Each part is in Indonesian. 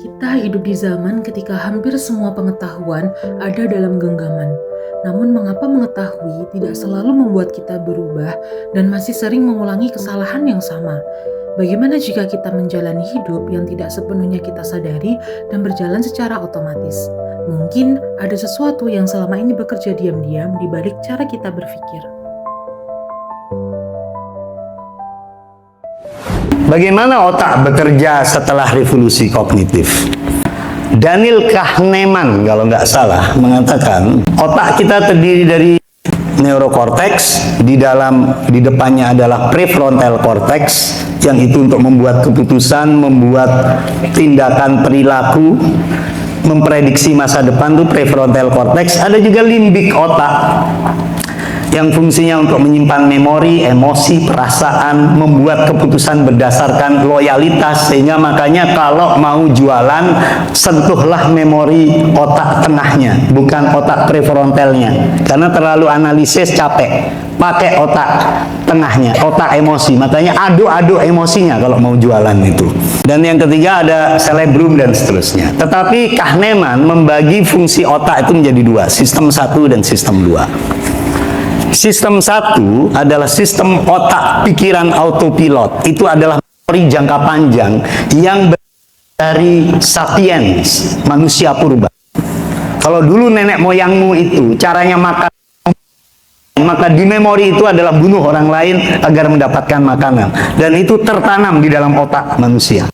Kita hidup di zaman ketika hampir semua pengetahuan ada dalam genggaman. Namun mengapa mengetahui tidak selalu membuat kita berubah dan masih sering mengulangi kesalahan yang sama? Bagaimana jika kita menjalani hidup yang tidak sepenuhnya kita sadari dan berjalan secara otomatis? Mungkin ada sesuatu yang selama ini bekerja diam-diam di balik cara kita berpikir. Bagaimana otak bekerja setelah revolusi kognitif? Daniel Kahneman kalau nggak salah mengatakan otak kita terdiri dari neurokorteks, di depannya adalah prefrontal cortex yang itu untuk membuat keputusan, membuat tindakan perilaku, memprediksi masa depan itu prefrontal cortex. Ada juga limbik otak yang fungsinya untuk menyimpan memori, emosi, perasaan, membuat keputusan berdasarkan loyalitas, sehingga makanya kalau mau jualan, sentuhlah memori otak tengahnya, bukan otak prefrontalnya, karena terlalu analisis capek, pakai otak tengahnya, otak emosi, makanya aduk-aduk emosinya kalau mau jualan itu. Dan yang ketiga ada cerebrum dan seterusnya. Tetapi Kahneman membagi fungsi otak itu menjadi dua, sistem 1 dan sistem 2. Sistem 1 adalah sistem otak pikiran autopilot. Itu adalah memori jangka panjang yang dari sapiens, manusia purba. Kalau dulu nenek moyangmu itu caranya makan, maka di memori itu adalah bunuh orang lain agar mendapatkan makanan. Dan itu tertanam di dalam otak manusia.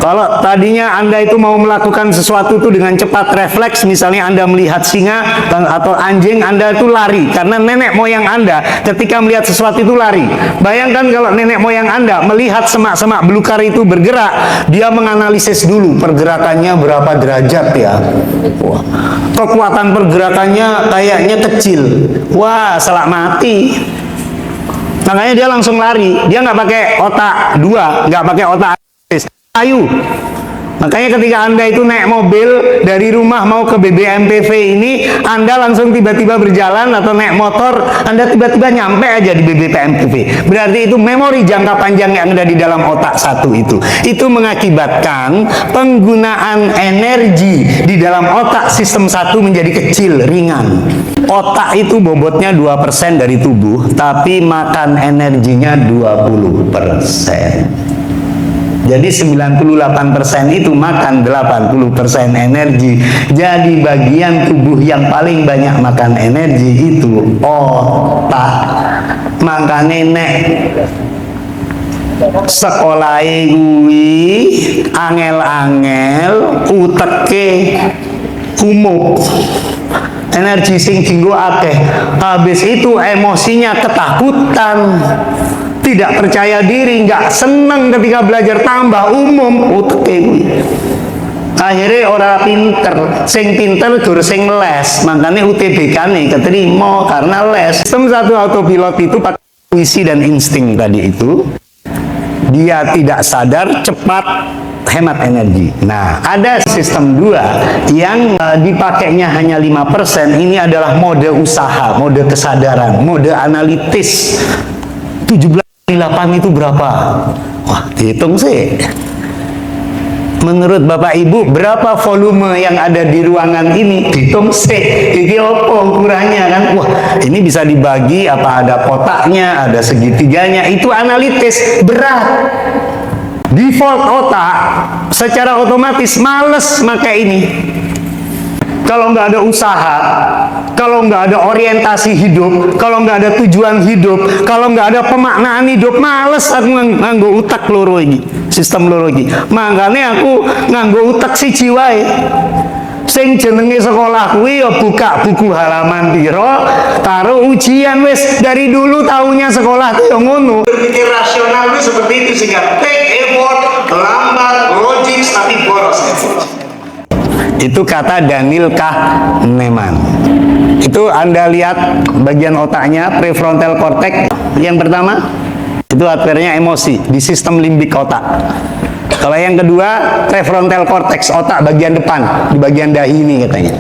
Kalau tadinya Anda itu mau melakukan sesuatu itu dengan cepat refleks, misalnya Anda melihat singa atau anjing, Anda itu lari. Karena nenek moyang Anda ketika melihat sesuatu itu lari. Bayangkan kalau nenek moyang Anda melihat semak-semak belukar itu bergerak, dia menganalisis dulu pergerakannya berapa derajat ya. Wah, kekuatan pergerakannya kayaknya kecil. Wah, selak mati. Makanya dia langsung lari. Dia nggak pakai otak 2, nggak pakai otak ayu. Makanya ketika Anda itu naik mobil dari rumah mau ke BBMPV ini, Anda langsung tiba-tiba berjalan atau naik motor, Anda tiba-tiba nyampe aja di BBMPV. Berarti itu memori jangka panjang yang ada di dalam otak 1 itu. Itu mengakibatkan penggunaan energi di dalam otak sistem 1 menjadi kecil, ringan. Otak itu bobotnya 2% dari tubuh, tapi makan energinya 20%. Jadi 98% itu makan 80% energi. Jadi bagian tubuh yang paling banyak makan energi itu otak. Makanya nek sekolahe kuwi angel-angel uteke umum. Energi sing dienggo akeh. Habis itu emosinya ketakutan, tidak percaya diri, nggak seneng ketika belajar, tambah umum uteke kuwi. Akhirnya orang pinter, sing pinter gur sing les, makanya UTBK-ne keterima karena les. Sistem 1 autopilot itu pakai intuisi dan insting tadi itu. Dia tidak sadar, cepat hemat energi. Nah, ada sistem 2 yang dipakainya hanya 5%. Ini adalah mode usaha, mode kesadaran, mode analitis. 17/8 itu berapa? Wah, hitung sih. Menurut Bapak Ibu, berapa volume yang ada di ruangan ini? Hitung sih. Ini apa ukurannya kan? Wah, ini bisa dibagi, apa ada kotaknya, ada segitiganya. Itu analitis, berat. Default otak secara otomatis males pakai ini. Kalau nggak ada usaha, kalau nggak ada orientasi hidup, kalau nggak ada tujuan hidup, kalau nggak ada pemaknaan hidup, males aku nganggo utak loro ini, sistem loro ini. Makanya aku nganggo utak siji wae. Sing jenenge sekolah kuwi ya buka buku halaman piro karo ujian. Wis dari dulu taunya sekolah itu yang ngono. Berpikir rasional itu seperti itu, sehingga take effort, lambat, logis tapi boros. Itu kata Daniel Kahneman. Itu Anda lihat bagian otaknya, prefrontal cortex yang pertama itu hardware-nya emosi di sistem limbik otak. Kalau yang kedua prefrontal cortex, otak bagian depan di bagian dahi ini katanya.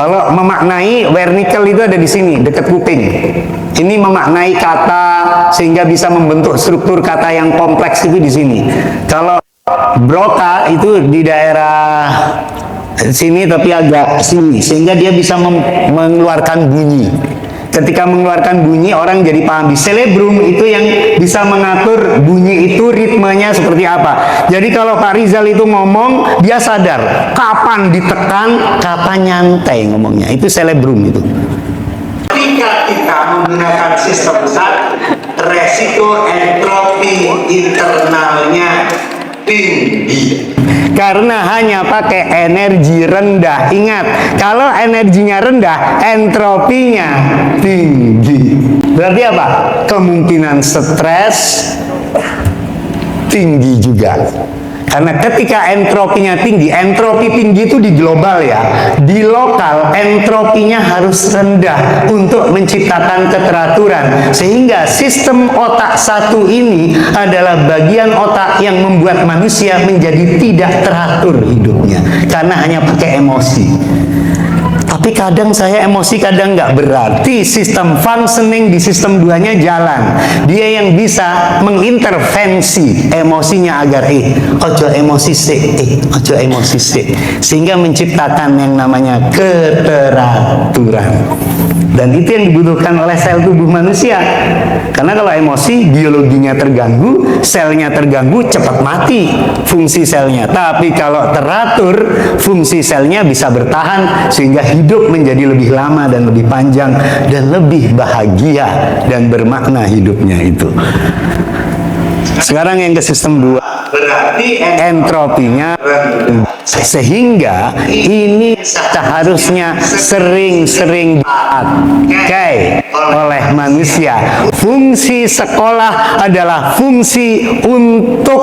Kalau memaknai, wernickel itu ada di sini dekat kuping. Ini memaknai kata sehingga bisa membentuk struktur kata yang kompleks itu di sini. Kalau Broca itu di daerah sini tapi agak sini, sehingga dia bisa mengeluarkan bunyi. Ketika mengeluarkan bunyi, orang jadi paham. Di cerebrum itu yang bisa mengatur bunyi itu ritmenya seperti apa. Jadi kalau Pak Rizal itu ngomong, dia sadar kapan ditekan, kapan nyantai ngomongnya. Itu cerebrum itu. Ketika kita menggunakan sistem SAT, resiko entropi internalnya tinggi. Karena hanya pakai energi rendah. Ingat, kalau energinya rendah, entropinya tinggi. Berarti apa? Kemungkinan stres tinggi juga. Karena ketika entropinya tinggi, entropi tinggi itu di global ya. Di lokal, entropinya harus rendah untuk menciptakan keteraturan. Sehingga sistem otak satu ini adalah bagian otak yang membuat manusia menjadi tidak teratur hidupnya. Karena hanya pakai emosi. Tapi kadang saya emosi, kadang nggak. Berarti sistem functioning di sistem 2-nya jalan. Dia yang bisa mengintervensi emosinya agar ojo emosi sih, ojo emosi sih. Sehingga menciptakan yang namanya keteraturan. Dan itu yang dibutuhkan oleh sel tubuh manusia. Karena kalau emosi, biologinya terganggu, selnya terganggu, cepat mati fungsi selnya. Tapi kalau teratur, fungsi selnya bisa bertahan sehingga hidup menjadi lebih lama dan lebih panjang dan lebih bahagia dan bermakna hidupnya itu. Sekarang yang ke sistem 2, berarti entropinya, sehingga ini seharusnya sering-sering dipakai oleh manusia. Fungsi sekolah adalah fungsi untuk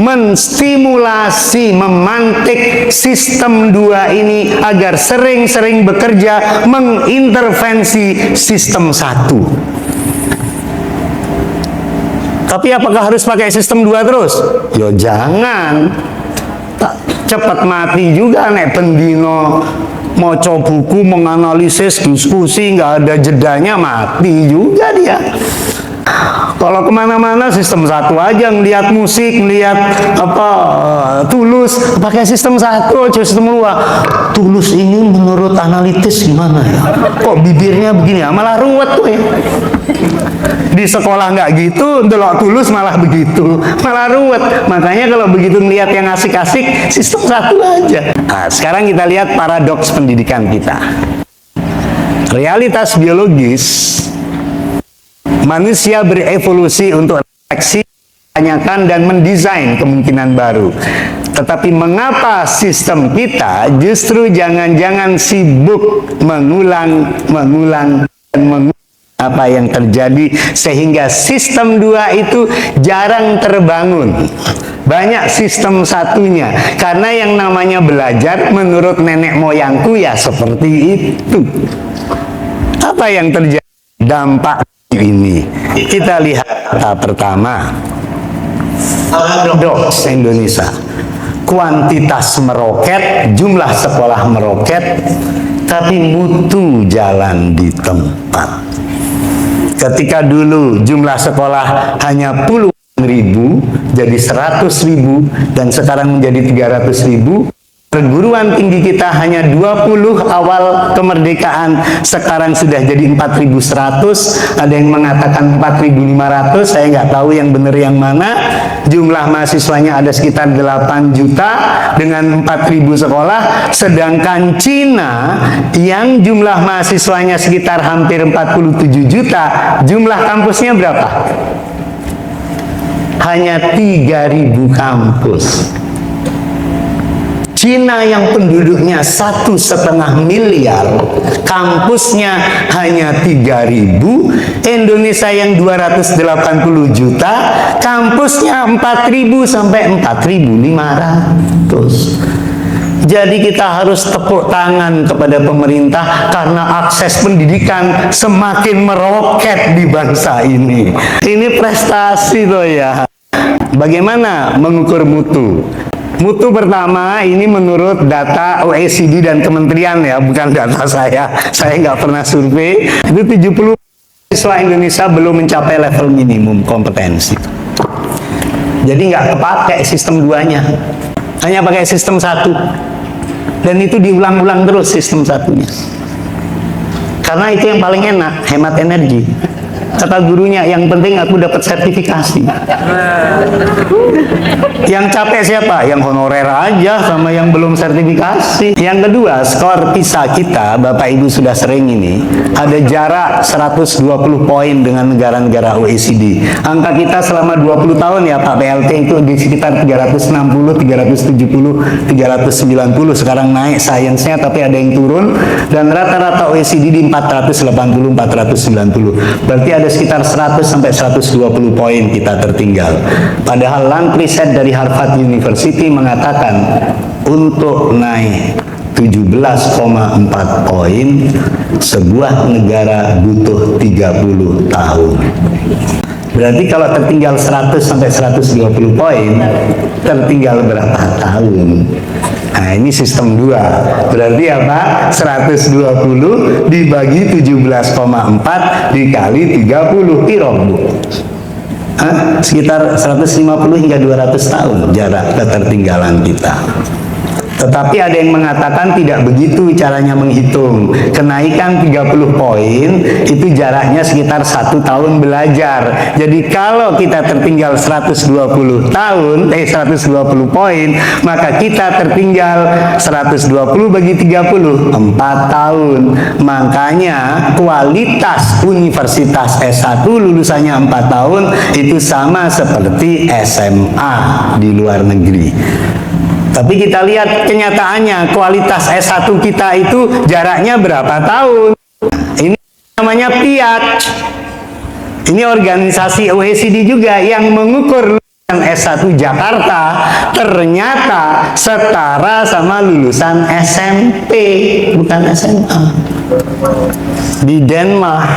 menstimulasi, memantik sistem 2 ini agar sering-sering bekerja mengintervensi sistem 1. Tapi apakah harus pakai sistem 2 terus? Yo jangan. Cepat mati juga nek pendino moco buku, menganalisis, diskusi, nggak ada jedanya, mati juga dia. Kalau kemana-mana sistem 1 aja, ngeliat musik, ngeliat apa Tulus, pakai sistem 1 aja, sistem 2. Tulus ini menurut analitis gimana ya? Kok bibirnya begini ya? Malah ruwet tuh ya. Di sekolah nggak gitu, ndelok Tulus malah begitu, malah ruwet. Makanya kalau begitu ngeliat yang asik-asik, sistem 1 aja. Nah, sekarang kita lihat paradoks pendidikan kita. Realitas biologis, manusia berevolusi untuk refleksi, tanyakan dan mendesain kemungkinan baru. Tetapi mengapa sistem kita justru jangan-jangan sibuk mengulang dan mengulang apa yang terjadi, sehingga sistem 2 itu jarang terbangun. Banyak sistem satunya, karena yang namanya belajar menurut nenek moyangku ya seperti itu. Apa yang terjadi? Dampak ini kita lihat pertama, paradoks Indonesia. Kuantitas meroket, jumlah sekolah meroket, tapi mutu jalan di tempat. Ketika dulu jumlah sekolah hanya puluhan ribu, jadi 100.000, dan sekarang menjadi 300.000. Perguruan tinggi kita hanya 20 awal kemerdekaan, sekarang sudah jadi 4.100, ada yang mengatakan 4.500, saya nggak tahu yang benar yang mana. Jumlah mahasiswanya ada sekitar 8 juta dengan 4.000 sekolah, sedangkan Cina yang jumlah mahasiswanya sekitar hampir 47 juta, jumlah kampusnya berapa? Hanya 3.000 kampus. Cina yang penduduknya 1,5 miliar, kampusnya hanya 3.000. Indonesia yang 280 juta, kampusnya 4.000 sampai 4.500. Jadi kita harus tepuk tangan kepada pemerintah karena akses pendidikan semakin meroket di bangsa ini. Ini prestasi loh ya. Bagaimana mengukur mutu? Mutu pertama ini menurut data OECD dan kementerian ya, bukan data saya nggak pernah survei. Itu 70% siswa Indonesia belum mencapai level minimum kompetensi. Jadi nggak kepake sistem 2-nya, hanya pakai sistem 1. Dan itu diulang-ulang terus sistem 1-nya. Karena itu yang paling enak, hemat energi. Kata gurunya, yang penting aku dapat sertifikasi. Yang capek siapa? Yang honorer aja sama yang belum sertifikasi. Yang kedua, skor PISA kita, Bapak Ibu sudah sering ini, ada jarak 120 poin dengan negara-negara OECD. Angka kita selama 20 tahun ya Pak PLT itu di sekitar 360, 370, 390. Sekarang naik sainsnya tapi ada yang turun. Dan rata-rata OECD di 480, 490. Berarti ada sekitar 100 sampai 120 poin kita tertinggal. Padahal Land Riset dari Harvard University mengatakan untuk naik 17,4 poin sebuah negara butuh 30 tahun. Berarti kalau tertinggal 100 sampai 120 poin, tertinggal berapa tahun? Nah, ini sistem 2. Berarti apa? 120 dibagi 17,4 dikali 30. Piro, Bu? Sekitar 150 hingga 200 tahun jarak ketertinggalan kita. Tetapi ada yang mengatakan tidak begitu caranya menghitung. Kenaikan 30 poin itu jaraknya sekitar 1 tahun belajar. Jadi kalau kita tertinggal 120 poin, maka kita tertinggal 120 bagi 30, 4 tahun. Makanya kualitas universitas S1 lulusannya 4 tahun itu sama seperti SMA di luar negeri. Tapi kita lihat kenyataannya, kualitas S1 kita itu jaraknya berapa tahun? Ini namanya PIAT. Ini organisasi OECD juga yang mengukur lulusan S1 Jakarta ternyata setara sama lulusan SMP, bukan SMA. Di Denmark.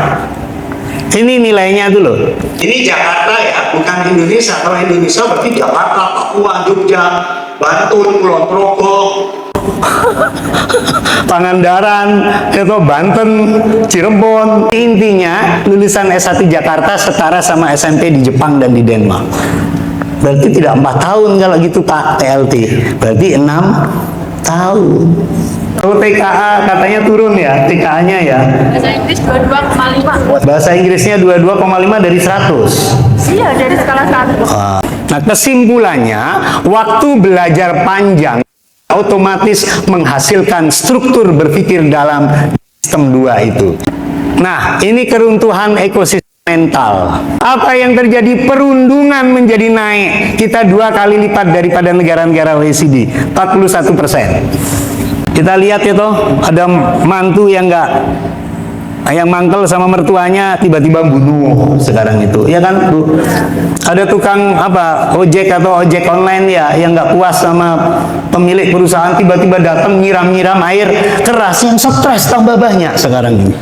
Ini nilainya dulu. Ini Jakarta ya, bukan Indonesia. Kalau Indonesia berarti Jakarta, Papua, Jogja, Bantul, Kulon Progo, Pangandaran, itu Banten, Cirebon. Intinya lulusan S1 Jakarta setara sama SMP di Jepang dan di Denmark. Berarti tidak 4 tahun kalau gitu Pak TLT. Berarti 6 tahun. Kalau TKA katanya turun ya, TKA-nya ya. Bahasa Inggris 22,5. Bahasa Inggrisnya 22,5 dari 100. Iya, dari skala 1. Nah, kesimpulannya, waktu belajar panjang otomatis menghasilkan struktur berpikir dalam sistem 2 itu. Nah, ini keruntuhan ekosistem mental. Apa yang terjadi? Perundungan menjadi naik. Kita 2 kali lipat daripada negara-negara OECD, 41%. Kita lihat itu, ada mantu yang mangkel sama mertuanya tiba-tiba bunuh sekarang itu, ya kan Bu? Ada tukang ojek atau ojek online ya yang nggak puas sama pemilik perusahaan tiba-tiba datang nyiram-nyiram air keras, yang stres tambah banyak sekarang ini.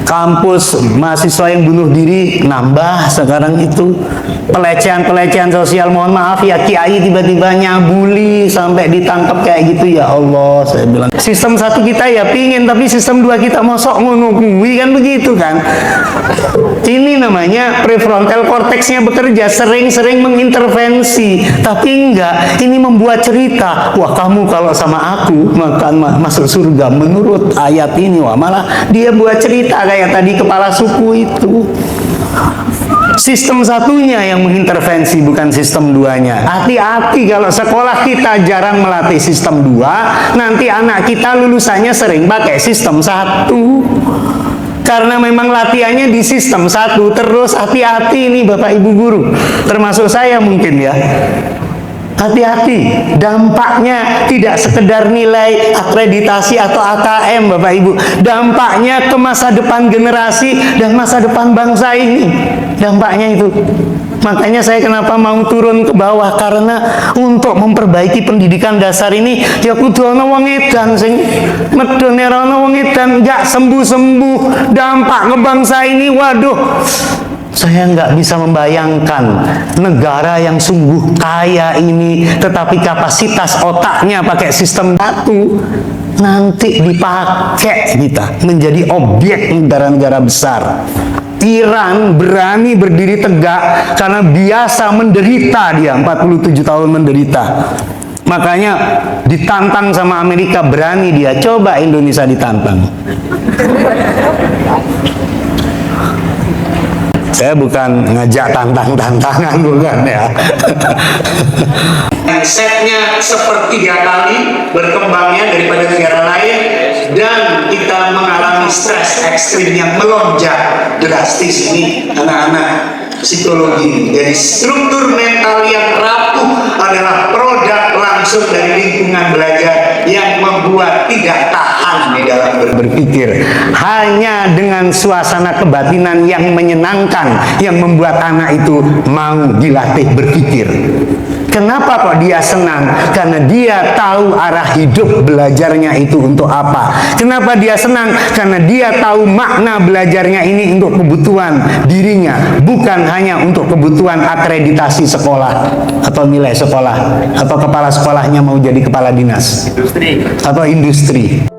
Kampus mahasiswa yang bunuh diri nambah sekarang itu. Pelecehan sosial, mohon maaf ya, kiai tiba-tiba nyabuli sampai ditangkap kayak gitu. Ya Allah, saya bilang sistem 1 kita ya pingin, tapi sistem 2 kita mosok ngunukui, kan begitu kan. Ini namanya prefrontal cortexnya bekerja, sering-sering mengintervensi. Tapi enggak, ini membuat cerita, wah kamu kalau sama aku masuk surga menurut ayat ini. Wah, malah dia buat cerita kayak tadi kepala suku itu. Sistem 1-nya yang mengintervensi, bukan sistem 2-nya. Hati-hati kalau sekolah kita jarang melatih sistem 2, nanti anak kita lulusannya sering pakai sistem 1. Karena memang latihannya di sistem 1 terus. Hati-hati ini Bapak Ibu guru, termasuk saya mungkin ya. Hati-hati, dampaknya tidak sekedar nilai akreditasi atau AKM Bapak Ibu. Dampaknya ke masa depan generasi dan masa depan bangsa ini. Dampaknya itu. Makanya saya kenapa mau turun ke bawah, karena untuk memperbaiki pendidikan dasar ini ya kudu ana wong edan sing medhone ora ana wong edan enggak sembuh-sembuh. Dampak ke bangsa ini, waduh. Saya nggak bisa membayangkan negara yang sungguh kaya ini, tetapi kapasitas otaknya pakai sistem 1, nanti dipakai kita menjadi objek negara-negara besar. Iran berani berdiri tegak karena biasa menderita dia, 47 tahun menderita. Makanya ditantang sama Amerika, berani dia. Coba Indonesia ditantang. Saya bukan ngajak tantangan, bukan ya. Setnya sepertiga kali berkembangnya daripada negara lain, dan kita mengalami stres ekstrim yang melonjak drastis. Ini anak-anak psikologi. Jadi struktur mental yang rapuh adalah produk langsung dari lingkungan belajar yang membuat tidak tahan di dalam berpikir. Hanya dengan suasana kebatinan yang menyenangkan yang membuat anak itu mau dilatih berpikir. Kenapa kok dia senang? Karena dia tahu arah hidup belajarnya itu untuk apa. Kenapa dia senang? Karena dia tahu makna belajarnya ini untuk kebutuhan dirinya, bukan hanya untuk kebutuhan akreditasi sekolah atau nilai sekolah atau kepala sekolahnya mau jadi kepala dinas atau industri.